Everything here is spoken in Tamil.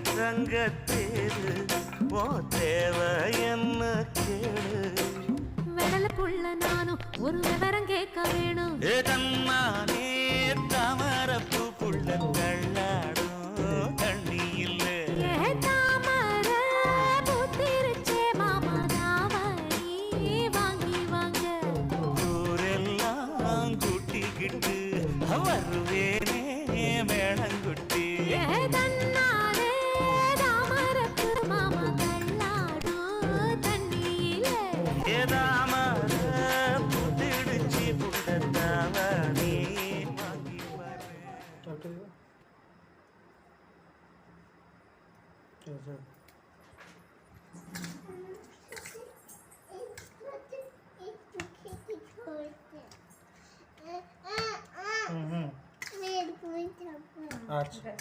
தங்கத்தேரு ஓ தேவை என்ன கேளு வெடல புள்ள நானும் ஒரு விவரம் கேட்க வேணும் தன்னானே தாமரப்பு புள்ள தள்ளாடும் தண்ணி இல்ல தாமர பூத்திருச்சே மாமா தாவணி வாங்கி வாங்க ஊரெல்லாம் கூட்டிக்கிட்டு வருவேனே மேளங்குட்டி தன்னாலே தாமரப்பு மாமா தள்ளாடும் தண்ணியில தாமர புத்திடுச்சி புள்ள தாவணி வாங்கி अच्छा